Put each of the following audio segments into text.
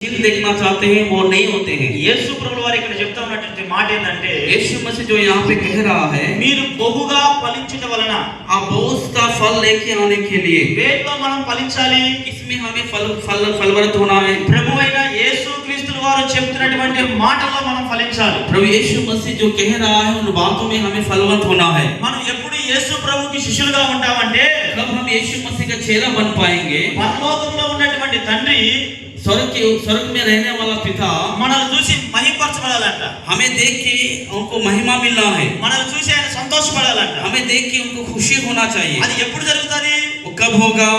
चिन्ह देखना चाहते हैं वो नहीं होते हैं। యేసు ప్రభువు వారు ఇక్కడ చెప్తా ఉన్నటువంటి మాట ఏంటంటే यीशु मसीह जो यहाँ पे कह रहा है మీరు బహుగా ఫలించుట వలన आप बहुत सा फल लेके आने के लिए వేటిలో మనం ఫలించాలి, इसमें हमें फलवरत होना है। ప్రభువైన యేసు క్రీస్తు వారు చెప్తున్నటువంటి మాటల్లో మనం ఫలించాలి। प्रभु यीशु मसीह जो कह रहा है उन बातों में हमें फलवंत होना है। మనం ఎప్పుడు యేసు ప్రభువుకి శిష్యులుగా ఉంటామంటే कब हम यीशु मसीह का चेला बन पाएंगे? పరలోకంలో ఉన్నటువంటి తండ్రి स्वर्ग में रहने वाला पिता మనల్ని చూసి మహిమపరచబడాలంట, हमें देख के उनको महिमा मिलना है, మనల్ని చూసి ఆయన సంతోషపడాలంట। हमें देख के उनको खुशी होना चाहिए। అది ఎప్పుడు జరుగుతుంది? वो कब होगा?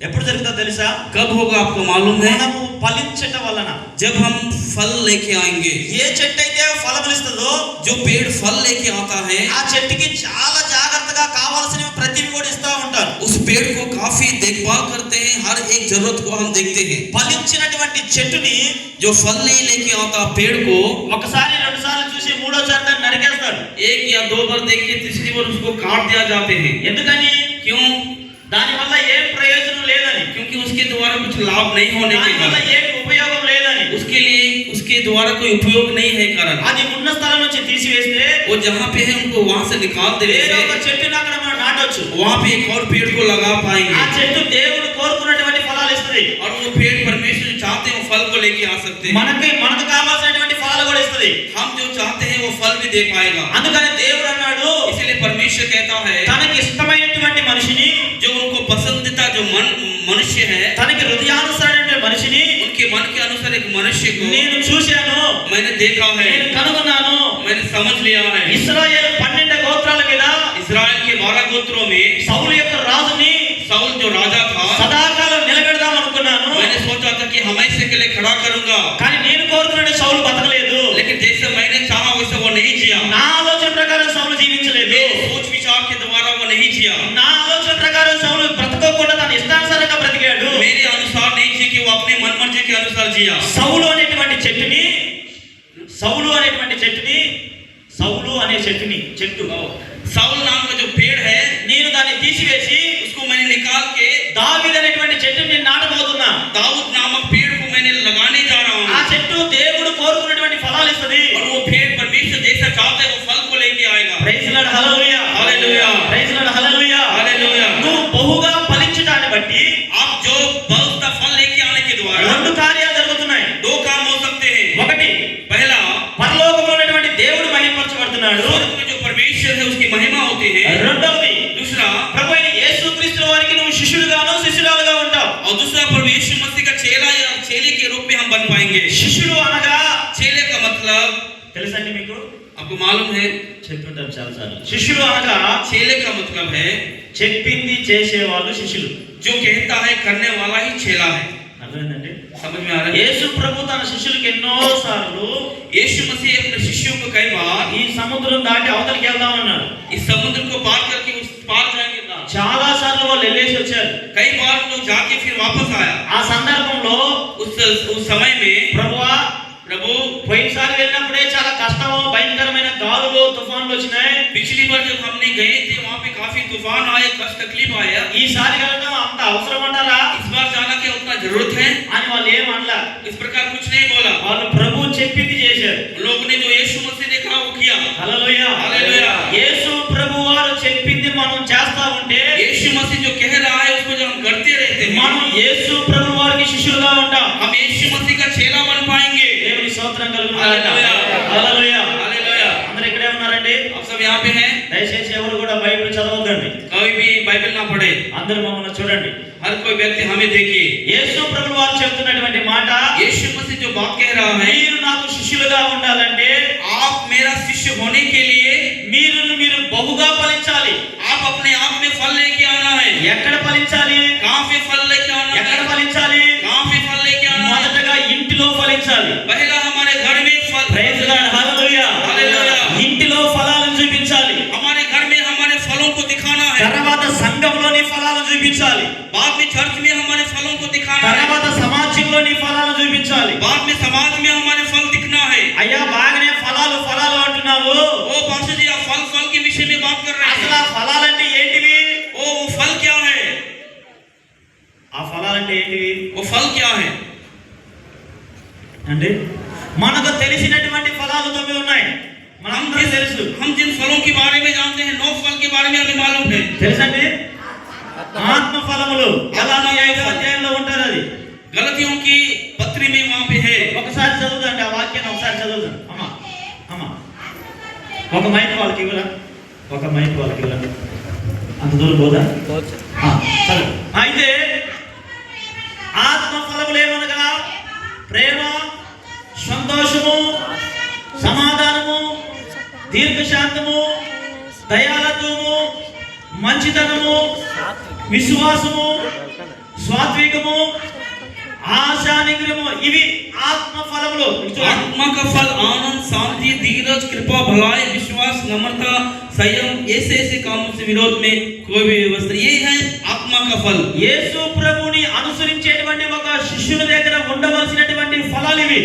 ఎప్పుడు జరుగుతుందో తెలుసా? कब होगा आपको मालूम है? మనము ఫలించట వలన। जब हम फल लेके आएंगे। ఏ చెట్టు అయితే ఫలములు ఇస్తుందో, जो पेड़ फल लेके आता है ఆ చెట్టుకి చాలా జాగ్రత్తగా కావాల్సినవి ప్రతివి కూడా ఇస్తా ఉంటారు। उस पेड़ को काफी देखभाल करते हैं, हर एक जरूरत को हम देखते हैं। ఫలించినటువంటి చెట్టుని जो फल नहीं लेके आता पेड़ को ఒకసారి రెండు సార్లు చూసి మూడోసారి దాన్ని నరికేస్తారు। एक या दो बार देख के तीसरी बार उसको काट दिया जाते हैं। ఎందుకని? क्यों? దాని వల్ల ఏం ప్రయోజనం లేదని, क्योंकि उसके द्वारा कुछ लाभ नहीं होने के దాని వల్ల कारण, ఏం ఉపయోగం లేదని। उसके लिए उसके द्वारा कोई उपयोग नहीं है कारण, అది ఉన్న స్థలం నుంచి తీసివేస్తే वो जहाँ पे है उनको वहाँ से निकाल देने వేరే ఒక से చెట్టుని అక్కడ మనం నాటొచ్చు। वहाँ पे एक और पेड़ को लगा ఆ पाएंगे చెట్టు దేవుడు కోరుకున్నటువంటి ఫలాలు ఇస్తుంది। और वो पेड़ परमेश्वर जो चाहते हैं वो फल को लेके आ सकते हैं। మనకు కావాల్సినటువంటి ఫలాలు కూడా ఇస్తుంది। हम जो चाहते हैं वो फल भी दे पाएगा। అందుకని దేవుడు అన్నాడు, इसलिए परमेश्वर कहता है తనకి ఇష్టమైనటువంటి మనిషిని, जो उनको पसंदीदा जो मनुष्य है, తనకి హృదయానుసారైనటువంటి మనిషిని उनके मन के अनुसार एक मनुष्य को నేను చూశాను, मैंने देखा है, నేను కనుగొన్నాను। मैंने समझ लिया है। ఇశ్రాయేలు 12 గోత్రాల మీద इस्राएल के 12 गोत्रों में సౌలు యొక్క రాజుని साउल जो राजा था, సదాకాలం నిలబెడదాం అనుకున్నాను। मैंने सोचा था कि हमेशा के लिए खड़ा करूंगा, కానీ నేను కోరుకున్న సౌలు బతకలేదు। लेकिन जैसे मैंने चाहा वैसे वो नहीं जिया। నా ఆలోచన ప్రకారం సౌలు జీవించలేదు। मेरे सोच विचार के द्वारा वो नहीं जिया। నా ఆలోచన ప్రకారం సౌలు బ్రతకకుండా తన ఇష్టానుసారంగా బ్రతికాడు। मेरे अनुसार नहीं जी कि वो अपने मन मर्जी के अनुसार जिया। సౌలు అనేటువంటి చెట్టుని చెట్టు साउल नाम का जो पेड़ है, నేను దాన్ని తీసివేసి उसको मैंने निकाल के దావీదు అనేటువంటి చెట్టుని నేను నాటబోతున్నా। दाऊद नामक पेड़ को मैंने लगाने जा रहा ఆ हूँ చెట్టు దేవుడు కోరుకున్నటువంటి ఫలాలు ఇస్తుంది। और वो पेड़ परमेश्वर जैसा चाहता है वो फल को लेके आएगा। Praise Lord, hallelujah, hallelujah, praise Lord, hallelujah. Hallelujah. నువ్వు బహుగా ఫలించడాన్ని బట్టి आप जो बहुत सा फल लेके आने के द्वारा రెండు కార్యాలు జరుగుతున్నాయి। 2 काम हो सकते हैं। ఒకటి, पहला, పరలోకంలో ఉన్నటువంటి దేవుడు మహిమపరచబడుతున్నాడు। स्वर्ग में जो परमेश्वर है उसकी महिमा होती है। రెండవది, दूसरा, ప్రభువైన యేసుక్రీస్తు వారికి నువ్వు శిష్యుడుగాను శిష్యురాలుగా ఉంటావు। और दूसरा प्रभु यीशु मसीह का चेला या चेले के रूप में हम बन पाएंगे। శిష్యుడు అనగా चेले का मतलब తెలుసండి మీకు? आपको मालूम है? చెప్తుంటారు చాలాసార్లు। శిష్యుడు అనగా चेले का मतलब है చెప్పింది చేసేవాళ్ళు శిష్యులు। जो कहता है करने वाला ही चेला है। అర్థమైందండి? समझ में आ रहा है? యేసు ప్రభు తన శిష్యులకు ఎన్నో సార్లు यीशु मसीह अपने शिष्यों को कई बार ఈ సముద్రం దాటి అవతలికి వెళ్దాం అన్నాడు। इस समुद्र को पार करके उस पार जाएंगे ना। చాలా సార్లు వాళ్ళు వెళ్ళేసి వచ్చారు। कई बार लोग जाके फिर वापस आया। ఆ సందర్భంలో उस समय में ప్రభువా, प्रभु పోయినసారి వెళ్ళినప్పుడే చాలా కష్టము, భయంకరమైన గాలులు తుఫాన్లు వచ్చినాయి। पिछली बार जब हमने गए थे वहाँ पे काफी तूफान आए, कष्ट तकलीफ आया। ఈసారి వెళ్ళడం అంత అవసరం అంటారా इस बार जाना क्या उतना जरूरत है? అని వాళ్ళు ఏమనలా। इस प्रकार कुछ नहीं बोला। వాళ్ళు ప్రభు చెప్పింది చేశారు। लोगों ने जो यीशु मसीह ने कहा वो किया। హల్లెలూయా, హల్లెలూయా। యేసు ప్రభు వారు చెప్పింది మనం చేస్తా ఉంటే यीशु मसीह जो कह रहा है उसको जब हम करते रहते हैं, మనం యేసు ప్రభు వారికి శిష్యులుగా ఉంటాం। हम यीशु मसीह का चेला बन पाएंगे। దేవుని స్తోత్రం కలుగును గాక। హల్లెలూయా, హల్లెలూయా। हालेलुया। అందరూ ఇక్కడే ఉన్నారండి? आप सब यहाँ पे हैं? దయచేసి ఎవరు కూడా బైబిల్ చదవద్దండి। कोई भी बाइबल ना पढ़े, అందరూ మమ్మల్ని చూడండి। हर कोई व्यक्ति हमें देखिए। యేసు ప్రభు వారు చెప్తున్నటువంటి మాట, यीशु मसीह जो बात कह रहा है, మీరు నాకు శిష్యులుగా ఉండాలంటే आप मेरा शिष्य होने के लिए మీరు బహుగా ఫలించాలి। आप अपने आप में फल लेके आना है। ఎక్కడ ఫలించాలి? कहाँ पे फल लेके आना ఎక్కడ है? ఫలించాలి? कहाँ पे फल लेके आना है? మొదటగా ఇంటిలో ఫలించాలి। पहला हमारे घर में फल, ప్రైజ్ లార్డ్, హల్లెలూయా। హల్లెలూయా। ఇంటిలో ఫలాలను చూపించాలి। हमारे घर में हमारे फलों को दिखाना है। తర్వాత సంఘంలోని ఫలాలను చూపించాలి। बाद में चर्च में हमारे फलों को दिखाना है। తర్వాత సమాజంలోని ఫలాలను చూపించాలి। बाद में समाज में हमारे फल दिखना है। అయ్యా బాగానే ఫలాలు అంటున్నావు, ओ पास्टर जी आप फल के विषय में बात कर रहे అసలు हैं। ఆ ఫలాలంటే ఏంటివి? ओ वो फल क्या है? ఆ ఫలాలంటే ఏంటివి? वो फल क्या है? అంటే మనకు తెలిసినటువంటి ఫలాలు 9 ఉన్నాయి. మనందరికీ తెలుసు. हम जिन फलों के बारे में जानते हैं, 9 फल के बारे में हमें मालूम है. తెలుసండి ఆత్మ ఫలములు గలాతీ 5వ అధ్యాయంలో ఉంటారు. అది गलतियों की पत्री में वहां पे है. ఒకసారి చదువుదండి ఆ వాక్యాన్ని ఒకసారి చదువుదాం. అమ్మా ఒక మైక్ వాళ్ళకి ఇవ్వరా, ఒక మైక్ వాళ్ళకి ఇవ్వరా, అంత దూరం పోదా చదువు. అయితే ఆత్మ ఫలములు ఏమనగా ప్రేమ, సంతోషము, సమాధానము, దీర్ఘశాంతము, దయాళత్వము, మంచితనము, విశ్వాసము, సాత్వికము, ఆశా నిగ్రహము, ఇవి ఆత్మ ఫలములు. आत्मा का फल आनंद, शांति, धीरज, कृपा, भलाई, विश्वास, नम्रता, संयम, ऐसे कामों से विरोध में कोई भी व्यवस्था, ये है आत्मा का फल. యేసు ప్రభుని అనుసరించేటువంటి ఒక శిష్యుని దగ్గర ఉండవలసినటువంటి ఫలాలు ఇవి.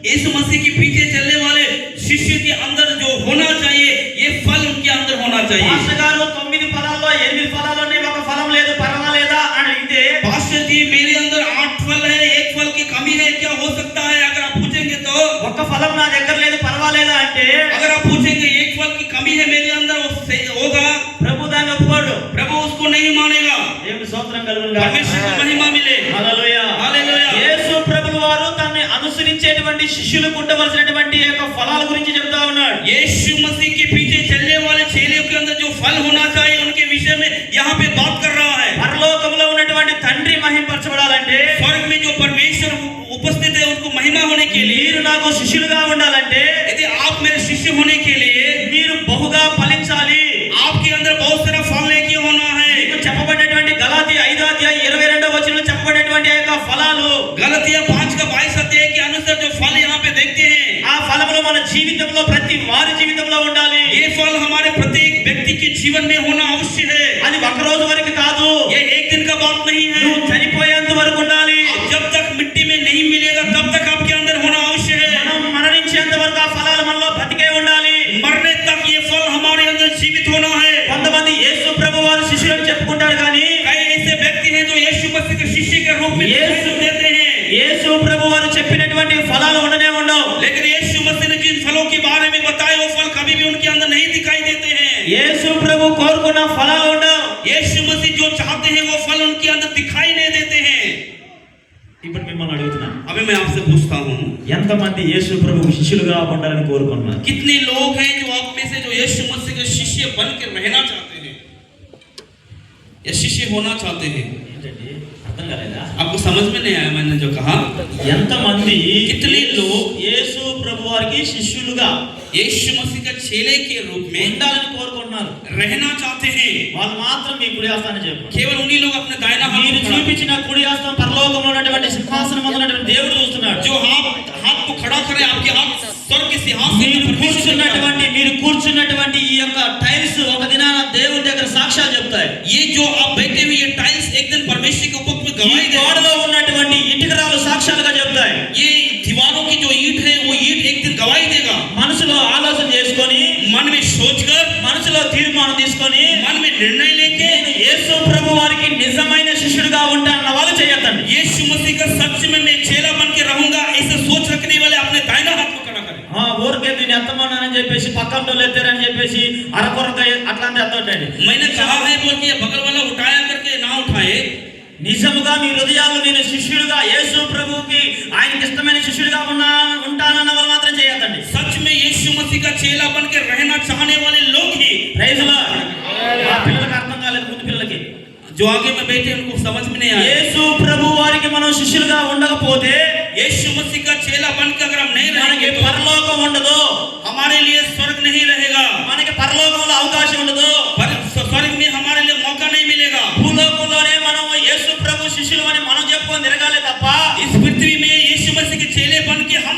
यीशु मसीह के पीछे चलने वाले शिष्य के अंदर जो होना चाहिए, ये फल उनके अंदर होना चाहिए. పాస్టర్ గారు 9 ఫలాల్లో 8 ఫలాల్లోనే ఒక ఫలం లేదు, పర్వాలేదా అని అడిగితే, पास्टर जी मेरे अंदर 8 फल है, 1 फल की कमी है, क्या हो सकता है? अगर आप पूछेंगे तो ఒక్క ఫలం నా దగ్గర లేదు పర్వాలేదా అంటే, अगर आप पूछेंगे 1 फल की कमी है मेरे अंदर, वो सही होगा? ప్రభు దాన్ని ఒప్పుకోడు. प्रभु उसको नहीं मानेगा. దేవుని స్తోత్రం కలుగును గాక. परमेश्वर को महिमा मिले. హల్లెలూయా. हालेलुया. యేసు ప్రభువు వారు తనని అనుసరించేటువంటి శిష్యులకు ఉండవలసినటువంటి యొక్క ఫలాల గురించి చెప్తా ఉన్నాడు. यीशु मसीह के पीछे चलने वाले चेलों के अंदर जो फल होना चाहिए, उनके विषय में यहाँ पे बात कर रहा है. పరలోకములో ఉన్నటువంటి తండ్రి మహిమపరచబడాలంటే, स्वर्ग में जो परमेश्वर उपस्थित है, उनको महिमा होने के लिए, మీరు నాకు శిష్యులుగా ఉండాలంటే, यदि आप मेरे शिष्य होने के लिए మీరు బహుగా ఫలించాలి. आपके अंदर बहुत सारा फल लेके होना है. మీకు చెప్పబడినటువంటి గలాతీ 5వ అధ్యాయం 22వ వచనంలో చెప్పబడినటువంటి యొక్క ఫలాలు, गलतियां 5 का 22 अध्याय के अनुसार जो फल यहाँ पे देखते हैं, ఆ ఫలములు మన జీవితంలో ప్రతి వారి జీవితంలో ఉండాలి. ये फल हमारे प्रत्येक व्यक्ति के जीवन में होना अवश्य है. అది ఒక రోజు వరకు కాదు, ये एक दिन का बात नहीं है. నువ్వు చనిపోయేంత వరకు ఉండాలి. आप जब तक मिट्टी में नहीं मिलेगा तब तक आपके अंदर होना अवश्य है. మనం మరణించేంత వరకు ఆ ఫలాలు మనలో బ్రతికే ఉండాలి. मरने तक ये फल हमारे अंदर जीवित होना है. కొంతమంది యేసు ప్రభు వారు శిష్యులను చెప్పుకుంటారు కానీ, कई ऐसे व्यक्ति हैं जो यीशु मसीह के शिष्य के रूप में यीशु देते हैं, యేసు ప్రభు వారు చెప్పినటువంటి ఫలాలు ఉండనే ఉండవు. लेकिन यीशु मसीह ने जिन फलों के बारे में बताया, वो फल कभी भी उनके अंदर नहीं दिखाई देते हैं. యేసు ప్రభు కోరుకున్న ఫలాలు ఉండవు. यीशु मसीह जो चाहते हैं वो फल उनके अंदर दिखाई नहीं देते हैं. ఇప్పుడు మిమ్మల్ని అడుగుతున్నాను, अभी मैं आपसे पूछता हूँ, ఎంతమంది యేసు ప్రభువు శిష్యులుగా ఉండాలని కోరుకుంటున్నారు? कितने लोग हैं जो आप में से जो यीशु मसीह के शिष्य बन के रहना चाहते हैं या शिष्य होना चाहते हैं? ఏంటండి అర్థం కాలేదా? आपको समझ में नहीं आया मैंने जो कहा? ఎంతమంది कितने लोग యేసు ప్రభు వారికి శిష్యులుగా यीशु मसीह का चेले के रूप में ఉండాలని కోరుకుంటున్నారు? रहना चाहते हैं? వాళ్ళు మాత్రం మీ కుడి హస్తాన్ని చెప్పండి. केवल उन्हीं लोग अपने दाहिना हाथ మీరు को खड़ा- చూపించిన కుడి హస్తం పరలోకంలో ఉన్నటువంటి సింహాసనం మీద ఉన్నటువంటి దేవుడు చూస్తున్నాడు. जो हाथ को खड़ा करे, आपके हाथ स्वर्ग के सिंहासन మీరు पर परमेश्वर दिख रहा है. మీరు కూర్చున్నటువంటి ఈ యొక్క టైల్స్ ఒక దినాన దేవుడి దగ్గర సాక్ష్యాలు చెప్తాయి. ये जो आप बैठे हुए ये टाइल्स एक दिन परमेश्वर के ऊपर में ఈ गवाही देगा. గోడలో ఉన్నటువంటి ఇటుకరాలు సాక్ష్యాలుగా చెప్తాయి. ये दीवारों की जो ईंट है वो ईंट एक दिन गवाही देगा. మనసులో ఆలోచన చేసుకొని, मन में सोचकर, మనసులో తీర్మానం తీసుకొని, मन में निर्णय लेके నేను యేసు ప్రభు వారికి నిజమైన శిష్యుడిగా ఉంటానన్న వాళ్ళు చేయొద్దండి. यीशु मसीह का सच में मैं चेला बन के रहूंगा, ऐसे सोच रखने वाले अपने दाहिना हाथ को खड़ा करें. ఊరికే దీన్ని ఎత్తమన్నానని చెప్పేసి పక్కన ఎత్తారని చెప్పేసి అరకొరక అట్లాంటి ఎత్తొద్దండి. मैंने कहा है बोल के बगल वाला उठाया करके ना उठाए. నిజముగా మీ హృదయాల్లో నేను శిష్యుడిగా యేసు ప్రభువుకి ఆయనకి ఇష్టమైన శిష్యుడిగా ఉంటానన్న వాళ్ళు మాత్రం చేయొద్దండి. सच में यीशु मसीह का चेला बन के रहना चाहने वाले लोग ही, ప్రైజ్ లార్డ్. ఆ పిల్లలకి అర్థం కాలేదు, ముందు పిల్లలకి. जो आगे में बैठे उनको समझ में नहीं आया. యేసు ప్రభు వారికి మనం శిష్యులుగా ఉండకపోతే यीशु मसीह का चेला बन के अगर हम नहीं మనకి रहेंगे तो పరలోకం ఉండదు. हमारे लिए स्वर्ग नहीं रहेगा. మనకి పరలోకంలో అవకాశం ఉండదు. स्वर्ग में हमारे लिए मौका नहीं मिलेगा. భూలోకంలోనే మనం యేసు ప్రభు శిష్యులు అని మనం చెప్పుకొని తిరగాలి తప్ప, इस पृथ्वी में यीशु मसीह के चेले बन के हम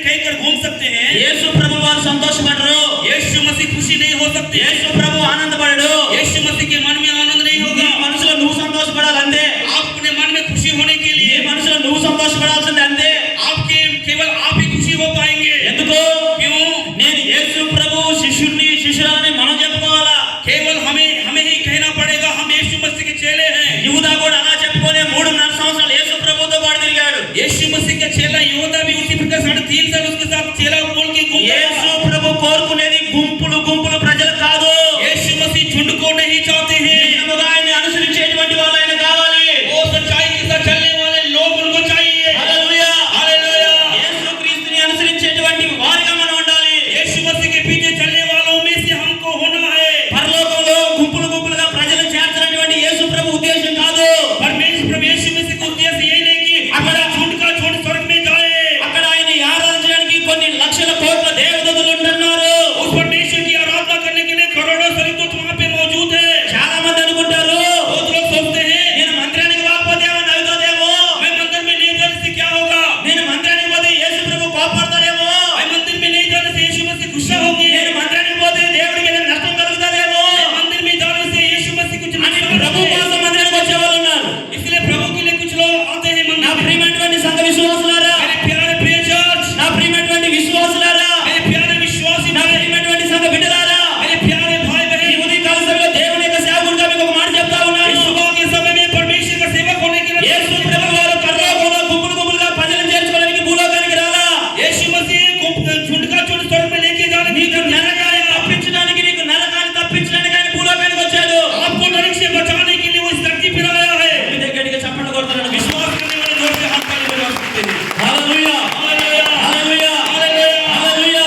कहकर घूम सकते हैं. యేసు ప్రభు వారు సంతోషపడరు. यीशु मसीह खुशी नहीं हो सकते. యేసు ప్రభు ఆనందపడడు. यीशु मसीह के मन में आनंद नहीं నీ होगा. మనసులో నువ్వు సంతోషపడాలంతే. आप अपने मन में खुशी होने के నీ लिए మనసులో నువ్వు సంతోషపడాల్సిందే అంతే. आपके केवल आप ही खुशी हो पाएंगे. ఎందుకు? क्यों? నేను యేసు ప్రభు శిష్యురాలని మనం చెప్పుకోవాలా? केवल हमें ही कहना पड़ेगा हम यीशु मसीह के चेले हैं. యూదా కూడా అలా చెప్పుకొని 3.5 సంవత్సరాలు యేసు ప్రభుతో పాటు తిరిగాడు. यीशु यीशु मसीह का चेला योदा भी उसी प्रकार 3.5 साल उसके साथ चेला बोल के घूमता యేసు ప్రభు కోరుకునేది గుంపులు గుంపులు ప్రజలు కాదు. यीशु मसीह झुंड को नहीं चाहते हैं, నిజముగా ఆయన అనుసరించేటువంటి వాళ్ళు ఆయన కావాలి. वो सच्चाई के साथ चलने वाले लोग उनको चाहिए. హల్లెలూయా. हालेलुया. యేసు క్రీస్తుని అనుసరించేటువంటి వారిగా మనం ఉండాలి. यीशु मसीह के पीछे चलने वालों में से हमको होना है. పరలోకంలో గుంపులు గుంపులుగా ప్రజలు చేర్చడానికి యేసు ప్రభు ఉద్దేశం కాదు. परमेश्वर यीशु मसीह का उद्देश्य ये नहीं कि అక్కడ झुंड का झुंड स्वर्ग में जाए. అక్కడ ఆయన ఆరాధించడానికి కొన్ని లక్షల కోట్ల దేవదూతలు ఉంటున్నారు. उस परमेश्वर की आराधना करने के लिए करोड़ों स्वर्गदूत वहां पे मौजूद है. చాలా మంది అనుకుంటారు बहुत लोग सोचते हैं నేను మందిరానికి రాకపోతే ఏమన్నా అవుతుందేమో, मैं मंदिर में नहीं जाने से क्या होगा, నేను మందిరానికి పోతే యేసు ప్రభు కోపడతాడేమో, मैं मंदिर में नहीं जाने से यीशु मसीह गुस्सा होंगे, నేను మందిరానికి పోతే దేవుడికి ఏదైనా నష్టం కలుగుతుందేమో मंदिर में जाने से यीशु मसीह कुछ అని नुकसान ప్రభు होंगे. కోసం మందిరానికి వచ్చే వాళ్ళు ఉన్నారు. इसलिए प्रभु के लिए कुछ लोग आते हैं నా मंदिर में. ప్రియమైనటువంటి సంఘ విశ్వాసులారా, मेरे प्यारे प्रिय चर्च, నా ప్రియమైనటువంటి విశ్వాసులారా, मेरे प्यारे विश्वासी నా भाई, ప్రియమైనటువంటి సంఘ బిడ్డలారా, मेरे प्यारे भाई ఈ बहन, ఉదయకాల సమయంలో దేవుని యొక్క సేవకుడిగా మీకు ఒక మాట చెప్తా ఉన్నాను. इस सुबह के समय में परमेश्वर का सेवक होने के लिए యేసు ప్రభు వారు పరలోకంలో గుంపులు గుంపులుగా ప్రజలను చేర్చుకోవడానికి భూలోకానికి రాలా. यीशु मसीह को झुंड का झुंड स्वर्ग में लेके जाने నీకు నరకాన్ని తప్పించడానికి, నీకు నరకాన్ని తప్పించడానికి ఆయన భూలోకానికి వచ్చాడు. आपको नरक से बचाने के लिए वो इस धरती पर आया है. మీ దగ్గరికి చప్పట్లు కొడతారని విశ్వాసం. विश्वास करने वाले जोर से हाथ ताली बजा सकते हैं. హల్లెలూయా. हालेलुया. హల్లెలూయా. हालेलुया. హల్లెలూయా.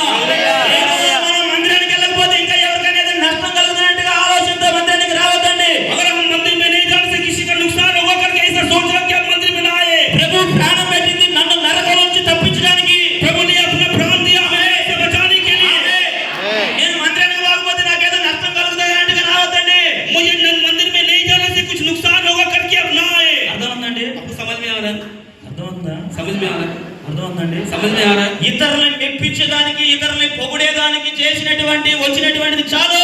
ఏదో మనం మందిరానికి వెళ్ళకపోతే ఇంకా ఎవరికైనా ఏదైనా నష్టం కలుగుతున్నట్టుగా ఆలోచనతో మందిరానికి రావద్దండి. अगर हम मंदिर में नहीं जाने से किसी का नुकसान होगा करके ऐसा सोच रहा कि आप मंदिर में ना आए. ప్రభు ప్రాణం పెట్టింది నన్ను నరకం నుంచి తప్పించడానికి. प्रभु ने अपना प्राण दिया हमें इससे बचाने के लिए. నేను మందిరానికి రాకపోతే నాకేదో నష్టం కలుగుతుంది అన్నట్టుగా రావద్దండి. मुझे मंदिर में नहीं जाने से कुछ नुकसान होगा करके आप ना आए. అర్థం ఉందండి? आपको समझ में आ रहा है? అర్థం ఉందా? समझ में आ रहा है? అర్థం ఉందండి? समझ में आ रहा है? ఇతరులను మెప్పించడానికి, ఇతరులను పొగిడేదానికి వచ్చినటువంటిది చాలు.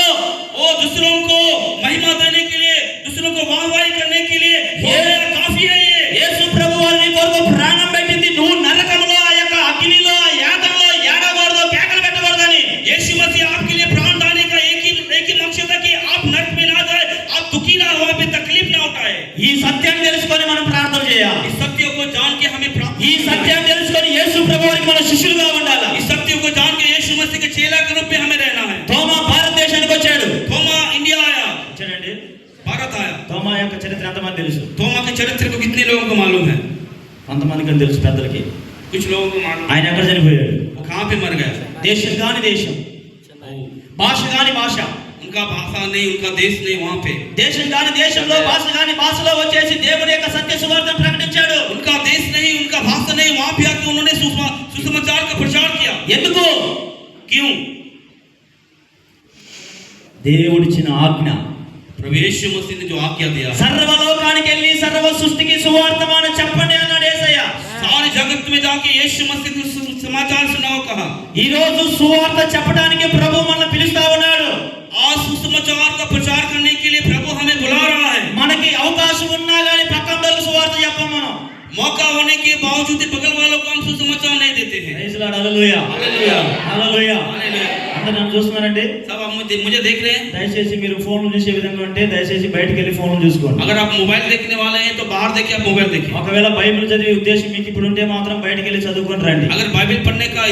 वो दूसरों को महिमा देने के लिए, दूसरों को वाहवाही करने के लिए हो गया, काफी है ये. యేసు ప్రభు వారు నీ కొరకు ప్రాణం పెట్టింది నువ్వు నరకంలో, ఆ యొక్క అగ్నిలో, యాగంలో ఏడకూడదు, కేకలు పెట్టకూడదని. यीशु मसीह आपके लिए प्राण दाने का एक ही मकसद है कि आप नरक में ना जाए, आप दुखी ना हो, वहाँ पे तकलीफ ना उठाए. ఈ సత్యాన్ని తెలుసుకొని మనం ప్రార్థన చేయాలి. इस सत्य को जान के हमें प्राप्त, ఈ సత్యాన్ని తెలుసుకొని యేసు ప్రభు వారికి మన శిష్యులుగా ఉండాలి. इस सत्य को जान के यीशु मसीह के चेला के रूप में हमें रहना है. తోమా భారతదేశానికి వచ్చాడు. थोमा इंडिया आया, వచ్చాడండి. भारत आया. తోమా యొక్క చరిత్ర ఎంతమంది తెలుసు? थोमा के चरित्र को कितने लोगों को मालूम है? కొంతమందికి తెలుసు, పెద్దలకి. कुछ लोगों को मालूम. ఆయన ఎక్కడ చనిపోయాడు? वो कहाँ पे मर गया? దేశం కాని దేశం, భాష కాని భాష, उनका भाषा नहीं, उनका देश नहीं, वहाँ पे దేశం కాని దేశంలో, భాష కాని భాషలో వచ్చేసి దేవుని యొక్క సత్య సువార్తను ప్రకటించాడు. उनका देश नहीं, उनका भाषा नहीं, वहाँ पे आके उन्होंने सुसमाचार का प्रचार किया. ఎందుకు? क्यों? దేవుడిచ్చిన ఆజ్ఞ. प्रभु यीशु मसीह ने जो आज्ञा दिया, సర్వలోకానికి వెళ్ళి సర్వ సృష్టికి సువార్తమానం చెప్పండి అన్నాడు యేసయ్య. सारे जगत में जाके यीशु मसीह को समाचार सुनाओ कहा. ఈ రోజు సువార్త చెప్పడానికి ప్రభు మనల్ని పిలుస్తా ఉన్నాడు. आज सुसमाचार का प्रचार करने के लिए प्रभु हमें बुला रहा है. మనకి అవకాశం ఉన్నా గానీ పక్కన వాళ్ళకి సువార్త చెప్పం మనం. मौका होने के बावजूद बगल वालों को हम सुसमाचार नहीं देते हैं. Praise Lord. Hallelujah. Hallelujah. Hallelujah. Hallelujah. అందరూ నన్ను చూస్తున్నారండి? सब आप मुझे देख रहे हैं? దయచేసి మీరు ఫోన్లు చూసే విధంగా ఉంటే దయచేసి బయటికి వెళ్ళి ఫోన్లు చూసుకోండి. अगर आप मोबाइल देखने वाले हैं तो बाहर देखिए, आप मोबाइल देखिए. ఒకవేళ బైబిల్ చదివే ఉద్దేశం మీకు ఇప్పుడు ఉంటే మాత్రం బయటికి వెళ్ళి చదువుకొని రండి. अगर बाइबल पढ़ने का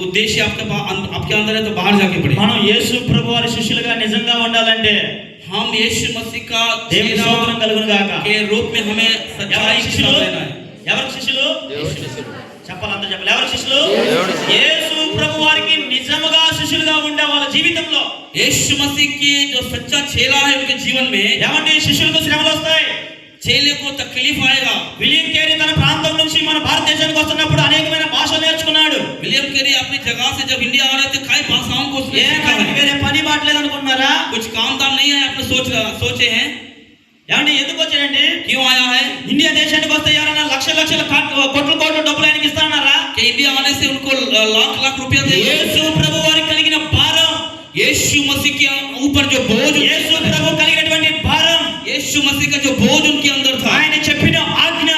उद्देश्य आपके अंदर है तो बाहर जाके पढ़िए. మనం యేసు ప్రభు వారి శిష్యులుగా నిజంగా ఉండాలంటే हम यीशु मसीह का దేవుని चेला స్తోత్రం కలుగును గాక. के रूप में हमें सच्चाई के साथ रहना है. ఎవరికి శిష్యులు? చెప్పాలంతా చెప్పాలి. ఎవరికి శిష్యులు? యేసు ప్రభు వారికి నిజముగా శిష్యులుగా ఉండే వాళ్ళ జీవితంలో यीशु मसीह की जो सच्चा चेला है उनके जीवन में ఏమంటే శిష్యులకు శ్రమలు వస్తాయి. चेले को तकलीफ आएगा. విలియం కేరీ తన ప్రాంతం నుంచి మన భారతదేశానికి వస్తున్నప్పుడు అనేకమైన భాషలు నేర్చుకున్నాడు. विलियम कैरी अपनी जगह से जब इंडिया आ रहे थे कई भाषाओं को ఏ మనకి వేరే పని బాట్లేదు అనుకుంటున్నారా? कुछ काम धाम नहीं है आपने सोचे हैं. ఏమంటే ఎందుకు వచ్చాడండి? क्यों आया है? ఇండియా దేశానికి వస్తే ఎవరైనా లక్షల కోట్ల డబ్బులు ఆయనకి ఇస్తానన్నారా? कि इंडिया आने से उनको लाख रुपया देंगे. యేసు ప్రభు వారికి కలిగిన భారం, यीशु मसीह के ऊपर जो बोझ, యేసు ప్రభు కలిగినటువంటి భారం, यीशु मसीह का जो बोझ उनके अंदर था, ఆయన చెప్పిన ఆజ్ఞ,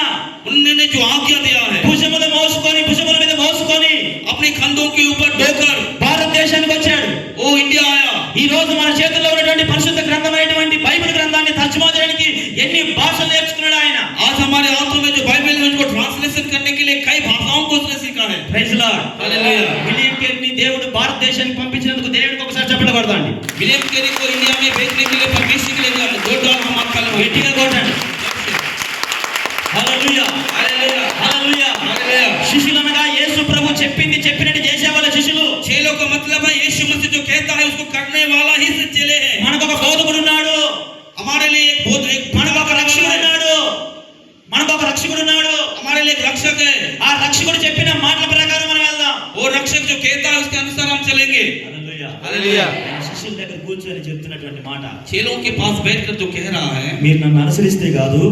उन्होंने जो आज्ञा दिया है, భుజముల మీద మోసుకొని अपने कंधों के ऊपर ढोकर భారతదేశానికి వచ్చాడు. वो इंडिया आया. ఈ రోజు మన చేతుల్లో ఉన్నటువంటి పరిశుద్ధ గ్రంథమైనటువంటి బైబిల్ గ్రంథాన్ని తర్జుమా చేయడానికి ఎన్ని భాషలు నేర్చుకున్నాడు ఆయన. आज हमारे हाथों में जो बाइबल है उसको ट्रांसलेशन करने के लिए कई भाषाओं को उसने सीखा है। Praise lord. हालेलुया। విలియం కేరీని దేవుడు భారతదేశానికి పంపించినందుకు దేవుడికి ఒకసారి చప్పట్లు కొడతాండి. विलियम केरी को इंडिया में भेजने के लिए परमेश्वर के लिए दो डॉल हम आपका గట్టిగా కొట్టండి. హల్లెలూయా. हालेलुया। హల్లెలూయా. हालेलुया। శిష్యులనగా యేసు ప్రభు చెప్పినట్టు చేసేవాళ్ళ శిష్యులు. चेलों का मतलब है यीशु मसीह जो कहता है उसको करने वाला ही से चेले हैं। మనకు ఒక బోధకుడు ఉన్నాడు. हमारे लिए एक बोध एक మనకు ఒక రక్షకుడు ఉన్నాడు. మనకు ఒక రక్షకుడు ఉన్నాడు. हमारे लिए एक रक्षक है। ఆ రక్షకుడు చెప్పిన మాటల ప్రకారం మనం వెళ్దాం. वो रक्षक जो कहता है उसके अनुसार हम चलेंगे। హల్లెలూయా. हालेलुया। శిష్యుల దగ్గర కూర్చొని చెప్తున్నటువంటి మాట, चेलों के पास बैठकर जो कह रहा है మీరు నన్ను అనుసరిస్తే కాదు,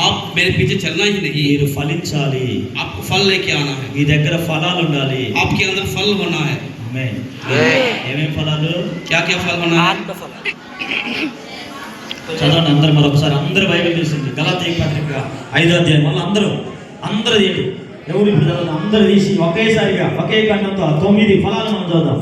आप मेरे पीछे चलना ही नहीं, మీరు ఫలించాలి. आपको फल लेके आना है। మీ దగ్గర ఫలాలు ఉండాలి. आपके अंदर फल होना है। ఆమేన్. ఏమేం ఫలాలు? क्या क्या फल होना है? చదవండి అందరూ మరొకసారి. అందరూ బైబిల్ తీసింది. గలాతీ పత్రిక 5వ అధ్యాయం. మళ్ళీ అందరూ తీయండి. ఎవరు ఇప్పుడు చదవదు, అందరూ తీసి ఒకేసారిగా ఒకే ఖండంతో 9 ఫలాలు మనం చదువుదాం.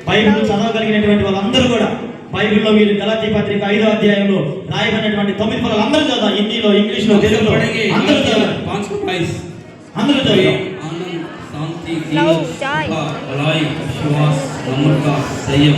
బైబిల్ చదవగలిగినటువంటి వాళ్ళందరూ కూడా బైబిల్లో వీళ్ళు గలాతీ పత్రిక 5వ అధ్యాయంలో రాయబడినటువంటి 9 ఫలాలు అందరూ చదువుదాం. హిందీలో, ఇంగ్లీష్లో, తెలుగులో అందరూ చదవండి. 5 का प्राइस అందరూ చదువుదాం. आनंद, शांति, धीरज, कृपा, भलाई, विश्वास, नम्रता, संयम,